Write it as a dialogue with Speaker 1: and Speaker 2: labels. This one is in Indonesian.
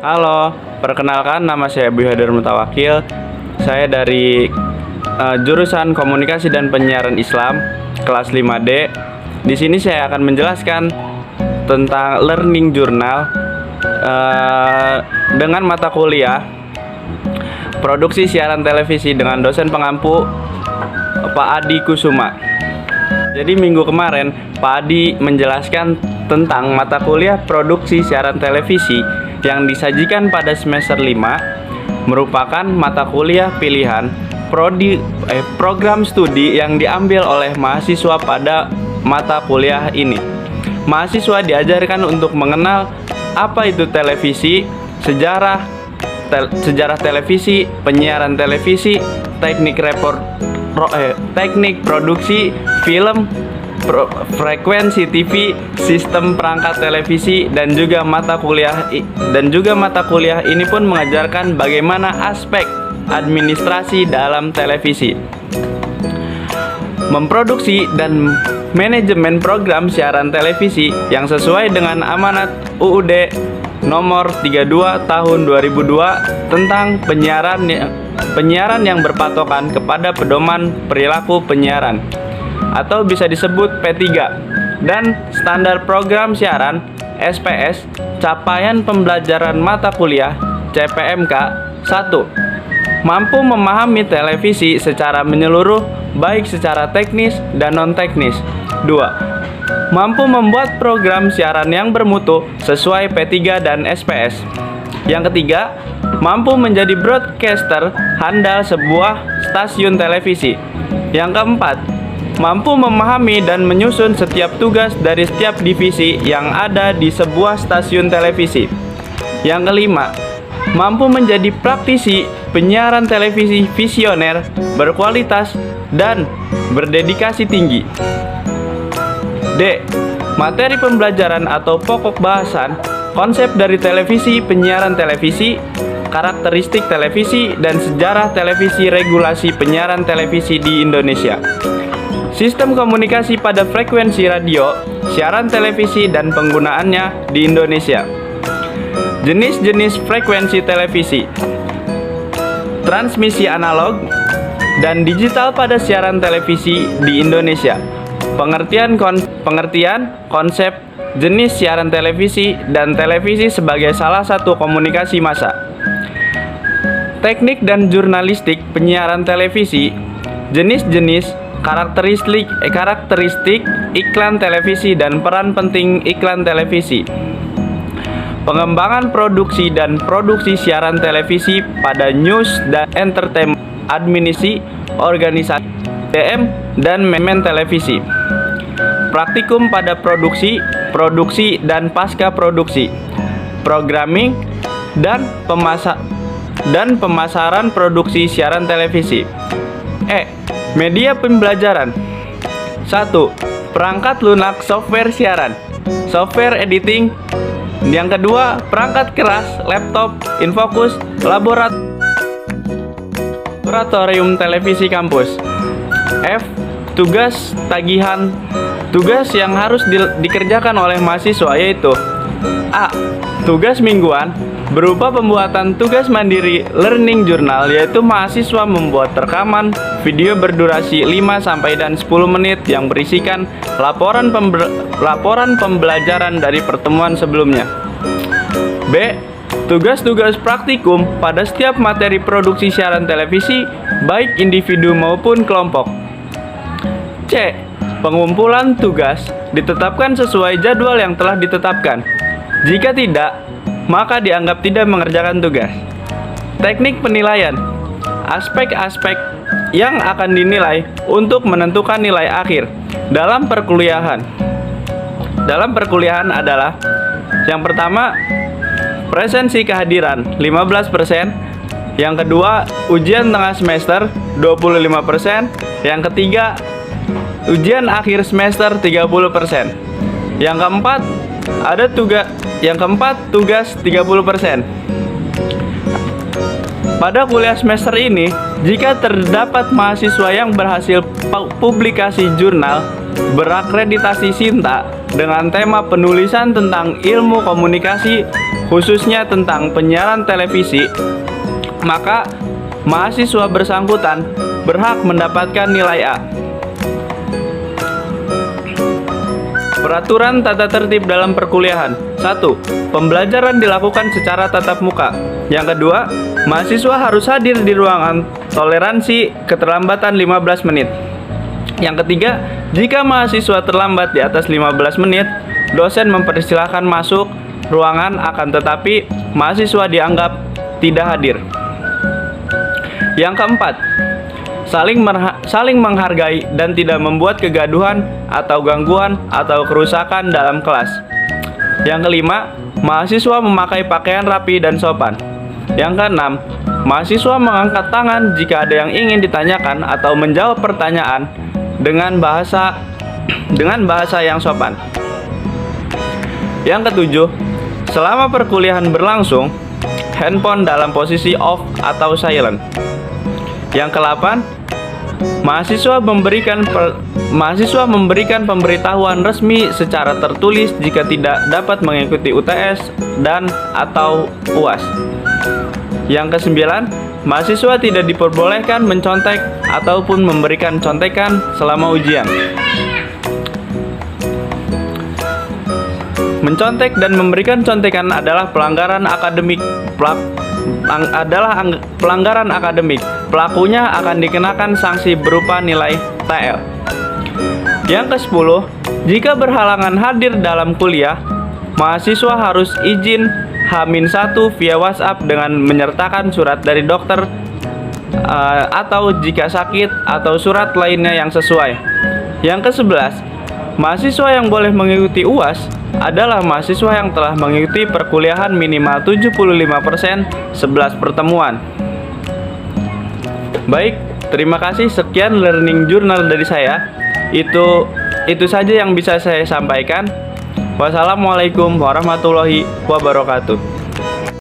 Speaker 1: Halo, perkenalkan nama saya Abu Hadar Mutawakil. Saya dari jurusan Komunikasi dan Penyiaran Islam kelas 5D. Di sini saya akan menjelaskan tentang learning journal dengan mata kuliah Produksi Siaran Televisi dengan dosen pengampu Pak Adi Kusuma. Jadi minggu kemarin Pak Adi menjelaskan tentang mata kuliah Produksi Siaran Televisi yang disajikan pada semester 5 merupakan mata kuliah pilihan program studi yang diambil oleh mahasiswa pada mata kuliah ini. Mahasiswa diajarkan untuk mengenal apa itu televisi, sejarah televisi, penyiaran televisi, teknik produksi film, frekuensi TV, sistem perangkat televisi, dan juga mata kuliah ini pun mengajarkan bagaimana aspek administrasi dalam televisi, memproduksi dan manajemen program siaran televisi yang sesuai dengan amanat UUD nomor 32 tahun 2002 tentang penyiaran yang berpatokan kepada pedoman perilaku penyiaran atau bisa disebut P3, dan standar program siaran SPS, capaian pembelajaran mata kuliah CPMK. 1. Mampu memahami televisi secara menyeluruh baik secara teknis dan non-teknis. 2. Mampu membuat program siaran yang bermutu sesuai P3 dan SPS. Yang ketiga, mampu menjadi broadcaster handal sebuah stasiun televisi. Yang keempat, mampu memahami dan menyusun setiap tugas dari setiap divisi yang ada di sebuah stasiun televisi. Yang kelima, mampu menjadi praktisi penyiaran televisi visioner, berkualitas, dan berdedikasi tinggi. D. Materi pembelajaran atau pokok bahasan, konsep dari televisi, penyiaran televisi, karakteristik televisi, dan sejarah televisi, regulasi penyiaran televisi di Indonesia. Sistem komunikasi pada frekuensi radio, siaran televisi, dan penggunaannya di Indonesia. Jenis-jenis frekuensi televisi, transmisi analog dan digital pada siaran televisi di Indonesia. Pengertian konsep jenis siaran televisi dan televisi sebagai salah satu komunikasi massa. Teknik dan jurnalistik penyiaran televisi, jenis-jenis, karakteristik iklan televisi dan peran penting iklan televisi. Pengembangan produksi dan produksi siaran televisi pada news dan entertainment, administrasi, organisasi, DM, dan manajemen televisi. Praktikum pada produksi dan pasca produksi, programming, dan pemasaran produksi siaran televisi. Media pembelajaran. 1. Perangkat lunak software siaran, software editing. Yang kedua, perangkat keras, laptop, infocus, laboratorium televisi kampus. Tugas tagihan. Tugas yang harus dikerjakan oleh mahasiswa yaitu: A. Tugas mingguan berupa pembuatan tugas mandiri learning journal, yaitu mahasiswa membuat rekaman video berdurasi 5-10 menit yang berisikan laporan pembelajaran dari pertemuan sebelumnya. B. Tugas-tugas praktikum pada setiap materi produksi siaran televisi, baik individu maupun kelompok. C. Pengumpulan tugas ditetapkan sesuai jadwal yang telah ditetapkan. Jika tidak, maka dianggap tidak mengerjakan tugas. Teknik penilaian. Aspek-aspek yang akan dinilai untuk menentukan nilai akhir dalam perkuliahan. Dalam perkuliahan adalah: yang pertama, presensi kehadiran 15%. Yang kedua, ujian tengah semester 25%. Yang ketiga, ujian akhir semester 30%. Yang keempat, tugas 30%. Pada kuliah semester ini, jika terdapat mahasiswa yang berhasil publikasi jurnal berakreditasi Sinta dengan tema penulisan tentang ilmu komunikasi, khususnya tentang penyiaran televisi, maka mahasiswa bersangkutan berhak mendapatkan nilai A. Peraturan tata tertib dalam perkuliahan. 1. Pembelajaran dilakukan secara tatap muka. Yang kedua, mahasiswa harus hadir di ruangan toleransi keterlambatan 15 menit. Yang ketiga, jika mahasiswa terlambat di atas 15 menit, dosen mempersilahkan masuk ruangan, akan tetapi mahasiswa dianggap tidak hadir. Yang keempat, saling menghargai dan tidak membuat kegaduhan atau gangguan atau kerusakan dalam kelas. Yang kelima, mahasiswa memakai pakaian rapi dan sopan. Yang keenam, mahasiswa mengangkat tangan jika ada yang ingin ditanyakan atau menjawab pertanyaan dengan bahasa yang sopan. Yang ketujuh, selama perkuliahan berlangsung, handphone dalam posisi off atau silent. Yang kedelapan, mahasiswa memberikan pemberitahuan resmi secara tertulis jika tidak dapat mengikuti UTS dan atau UAS. Yang kesembilan, mahasiswa tidak diperbolehkan mencontek ataupun memberikan contekan selama ujian. Mencontek dan memberikan contekan adalah pelanggaran akademik. Pelakunya akan dikenakan sanksi berupa nilai TL. Yang ke-10, jika berhalangan hadir dalam kuliah, mahasiswa harus izin H-1 via WhatsApp dengan menyertakan surat dari dokter atau jika sakit atau surat lainnya yang sesuai. Yang ke-11, mahasiswa yang boleh mengikuti UAS adalah mahasiswa yang telah mengikuti perkuliahan minimal 75% 11 pertemuan. Baik, terima kasih. Sekian learning journal dari saya. Itu saja yang bisa saya sampaikan. Wassalamualaikum warahmatullahi wabarakatuh.